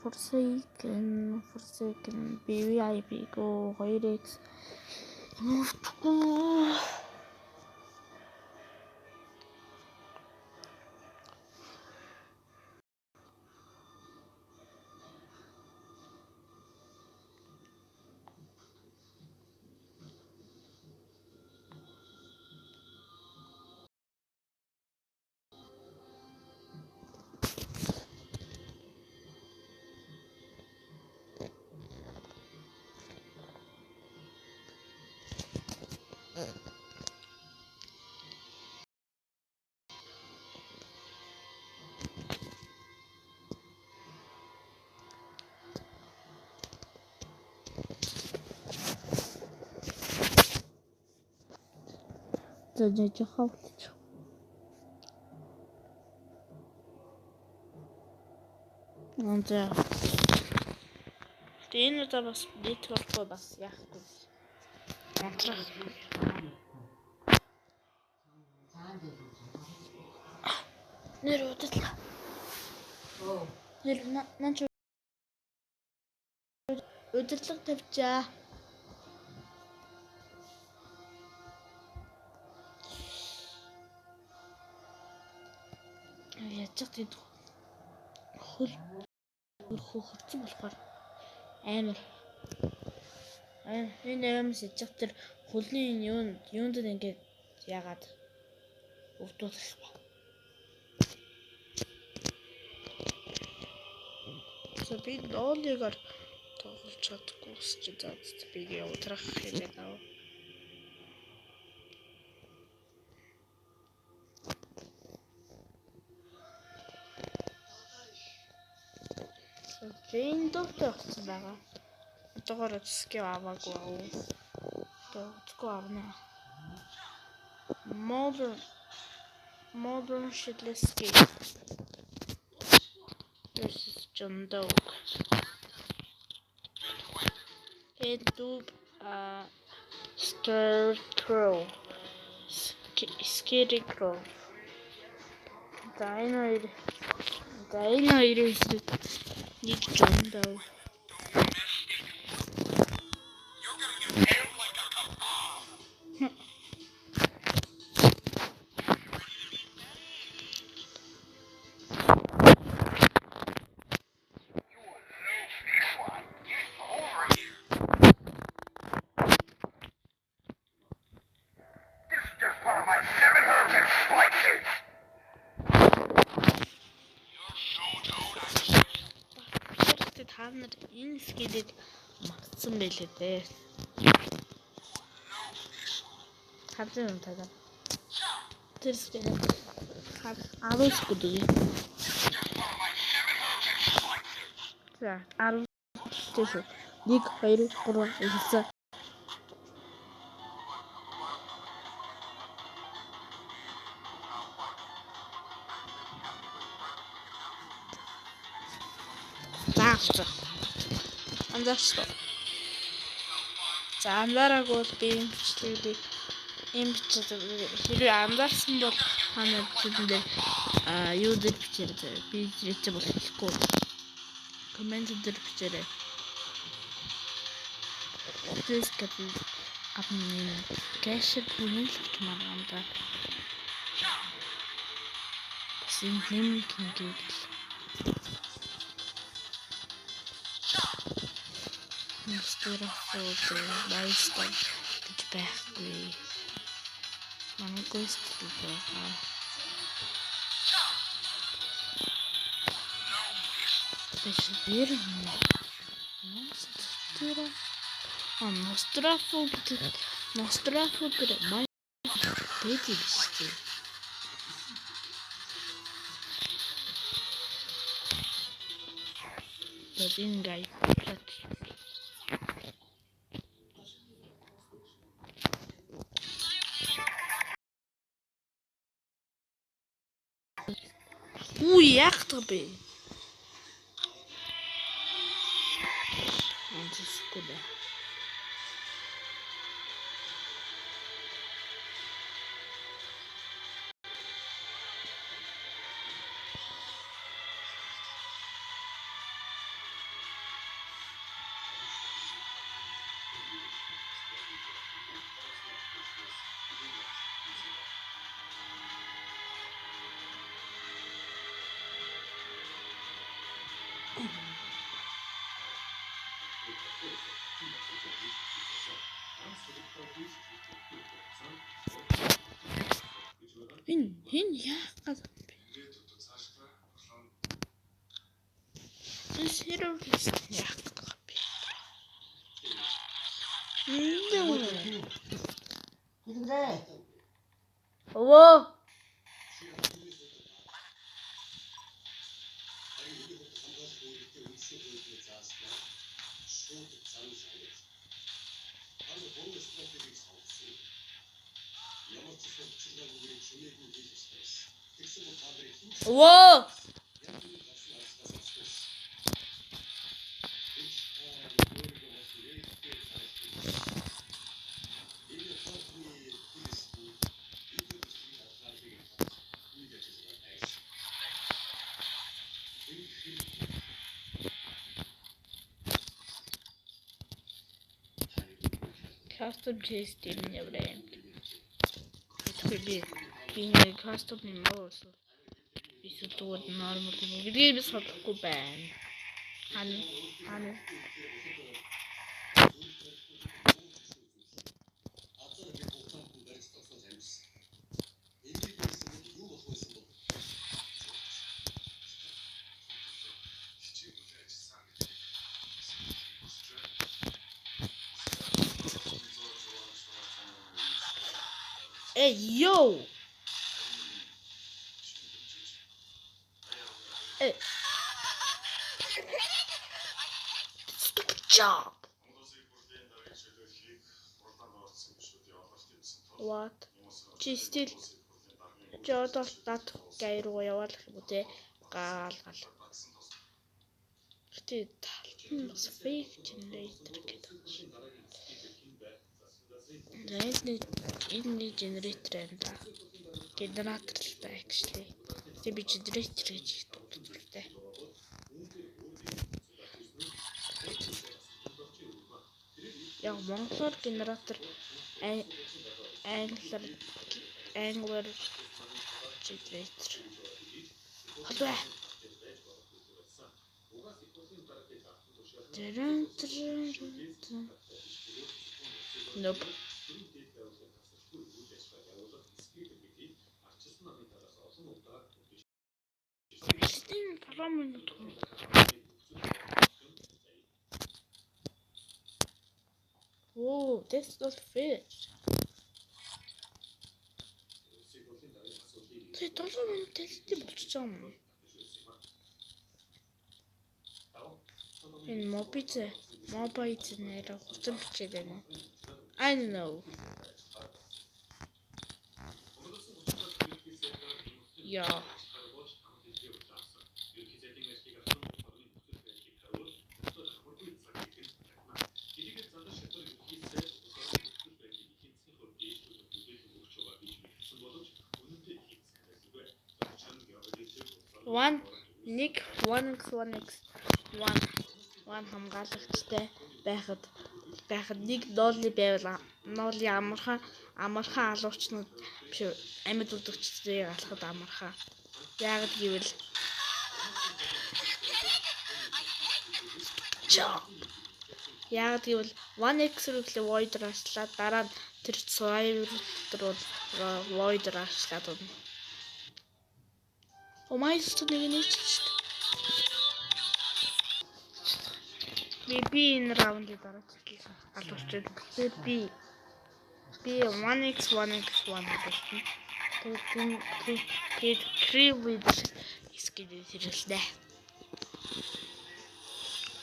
Forsaken BVIP go 2x Зажиж хавтч. Онцоо. Энэ удаа бас network бас яахгүй. Онцрах. Нэр удадлаа. Нэр наач удирдлага тавьчаа. Яцдаг тийм хөл хөрцөн болохоор амар энэ амс яцдаг тэр хөлний юунд ингээд яагаад өвдүүлэх вэ? Би доолигаар тоглож чадахгүй ч заад би явуулах хэлээд аа. Жин доктор болсон байгаа. Одоогоор скив аваагүй аа. Доктор авна. Modern Shitleski. This is John Doe. Scarecrow. Scarecrow. Dino is Nick John Doe. Таанар энэ скилийг магтсан байлээ дээ. Хавцсан юм таа. Тэр скил 10 секунд үгүй. За 10 секунд. 1 2 3 4 Лаавч. Андаарч. За андараагүй би юм бичээд хэрвээ андарсан бол ханаа бичэндээ юу дээр бичээрэй. Би зэрэг бол хэлэхгүй. Коммент дээр бичээрэй. This can апны кэшэд бүнэлт маргаанда. Син нэм кингэл. Мистер Байстер гэж байхгүй. Мангост байгаа. Тэшбэр Нострафу гэдэг май бэдэж шүү. Один гай. Яах вэ? Антискуда. Энэ яах гээд Terrorist яах гээд Өвөө Өвөө Custom chase din явраа. Би custom юм уу? Эсвэл зүгээр normal юм уу? Гэдгийг би сонсохгүй байна. Хана Hey yo! Hey. Stupid job. What? Чи still жодол дат гай руу яваал гэх юм уу те? Гал. Гэтэ бас fake generator гэдэг. Энэ generator энэ да. Генератор л та actually. Тэг би generator гэж дууддаг. Яг монголоор генератор англиар generator. Хадвэ. Nope. Oh, that's not fish. Тэг 7 минут тэлтэй болчихж байгаа юм. Энэ мобиз нэрээ хурдан бичээд байна. I know. Yeah. One хамгаалагчтай байхад нэг ноолны байвал ноолны амархан алуучнууд биш амьд удагчдыг алхад амархан. Яагад гэвэл 1x рүү void рашлаад дараа нь тэр survivor руу void рашлаад байна. Milestone нэг нь ч шүү дээ. Би энэ раундыг дараа чиглэсэн. Алуучид би 1x гэдэг. Тэгээд крив скидээ хэрэглээ.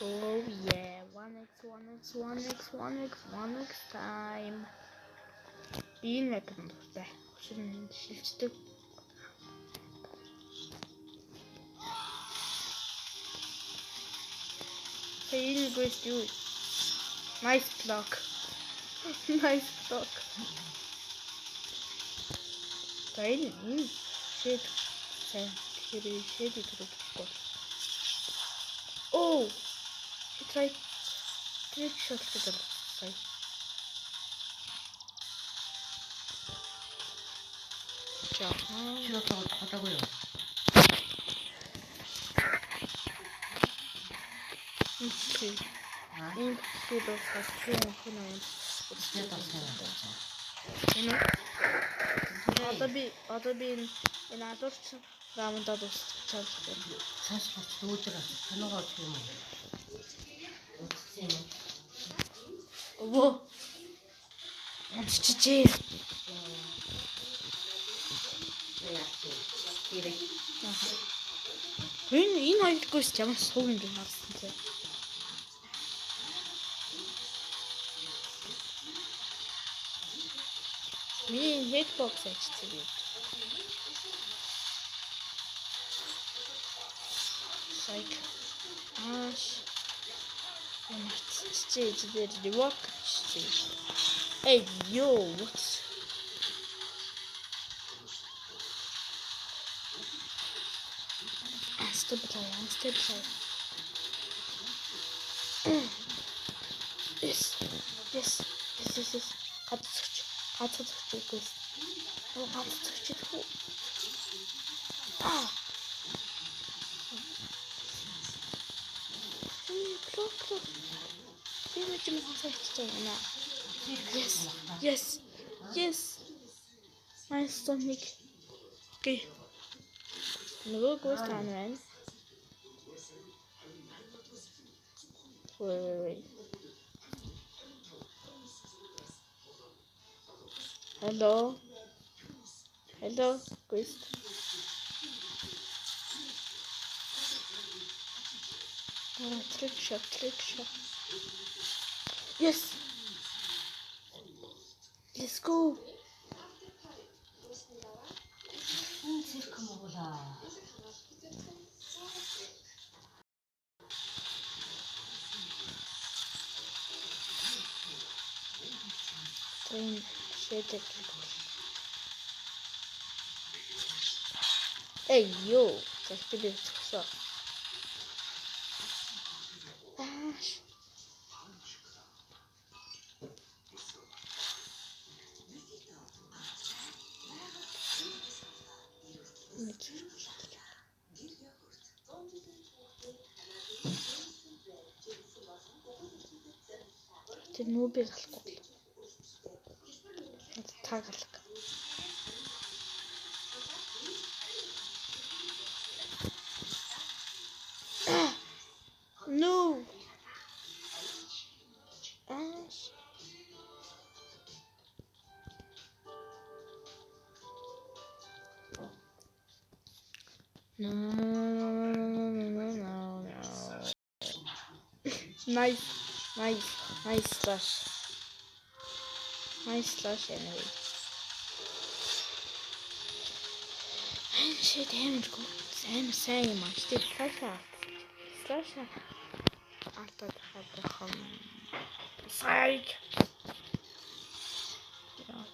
Oh yeah, 1x time. Би нэг юм байна. Шинэ шилждэг. Hey, you guys do it. Nice block. Shit. Oh, he tried trick shot to the side. Импчил дуусгаад тийм хүн юм. Тэгээд болсон. Одоо би энэ адурч раамдаа дуусчихсан юм. Цааш гарч өөдөр танаагаа өгөх юм уу? Үтсэн юм. Өвөө. Амччихээ. Энэ хоёргоос ямар сууг юм харсан тий. Миний хедбокс ажицсан юм. Сайк. Аш. Сtage дээр ревок хийсэн. Hey yo, what? Step play. Yes. Хатцчих гүйс. Хатцчих. Плок. Имэж юм хасаачихсан юм аа. Yes. Milestone. Okay. Нөгөө гүйс таана байна. Wait. Hello, Chris. Trick shot. Yes. Let's go. Цирк Монголаа. Train shaded. Hey yo, that's pretty so. Ash. Тэр нүүбийг алахгүй. Тагалаг. No. Ash. No. Nice slash anyway. Shit, damage go. Same. Still slash. After Psych. Yeah,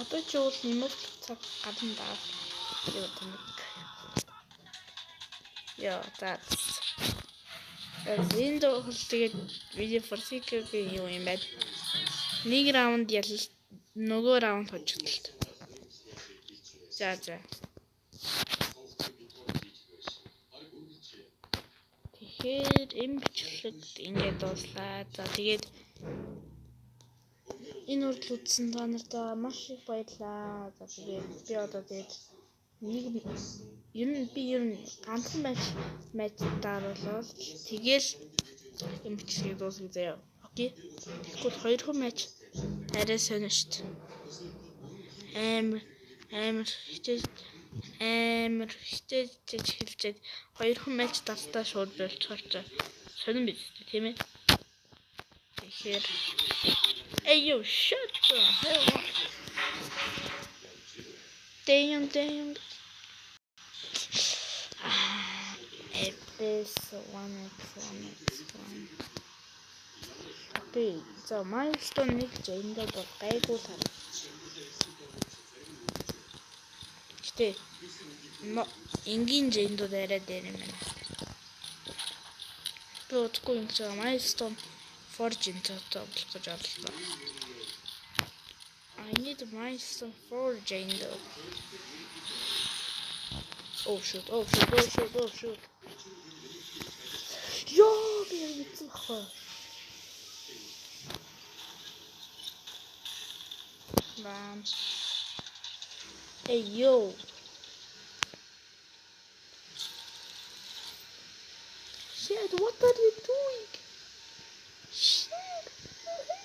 одоо ч уул нэмэлт цаг гадна даа. Яа, that's. Энэ дохол тэгээд видео форсикгийн юу юм бэ? Нэг раунд ялал нөгөө раунд хожигдолт. За. Тэгэхээр энэ бичлэгт ингээд дууслаа. За тэгээд энэ үрдэл үзсэн та нартай маш их баярлалаа. За тэгээд би одоо тэгээд ер нь ганцхан матч даруулаад тэгэл энэ бичлэгийг дуусгая заяа. Окей. Тэгэхгүй 2 хүн матч арай сонио штт. Амар хичээж хэлжээд 2 хүн матч дартаа шууд болчихоор ч сонирн биз тийм ээ. Тэгэхээр hey yo, shut the hell up. Damn. Episode 1x1. Okay, so milestone нэг жиндээ гайгүй тань. Гэтэ энгийн жиндүүд арай дээр юм байна. Би утгагүй юм чи milestone Forge-ийн цогцоо болох гэж бодлоо. I need milestone for Jane. Oh shoot. Yo, bir bitti bak. Lan. Hey yo. Shit, what are you doing? Shit, what the heck are you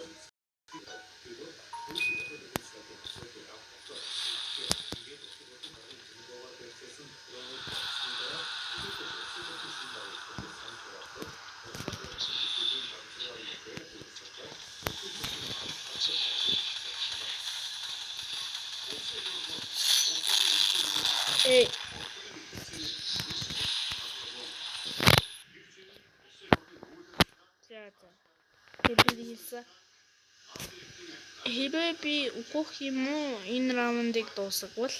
doing? Hey. За. Хэлбэрийсэн. Хэрвээ би үхэх юм уу энэ раундыг дуусгавал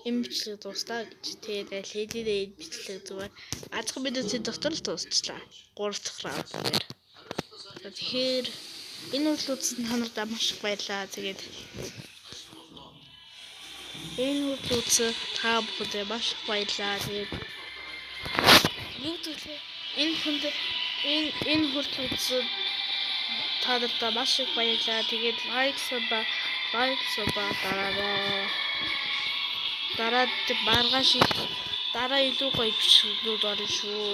энэ бичлэг дуустаа гэж. Тэгээд хэлээд бичлэг зүгээр азхан мэдээний дотор л дуусчлаа. 3 дахь раунд дээр. Тэгэхээр энэ үйл үзэсэнд танарт маш их баярлалаа. Тэгээд энэ үйл үзэс та бүхэнд маш их баярлалаа. Тэгээд юу гэвэл энэ үйл үзэс та нарт маш их баярлалаа. Тэгээд лайк саба дараа маргааш дараа илүү гоё бичлэгүүд орно шүү.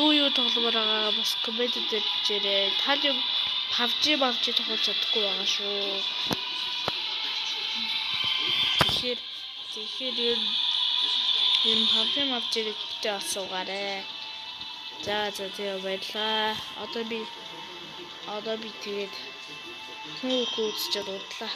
Юу тогломоор байгаа бас комент дээр бичээрэй. Та юу PUBG тоглож чадахгүй байгаа шүү. Тэгэхээр энэ PUBG гэдэг асуугаарай. За тэгээ баярлалаа. Одоо би тэгээд түүх үзэж бодлоо.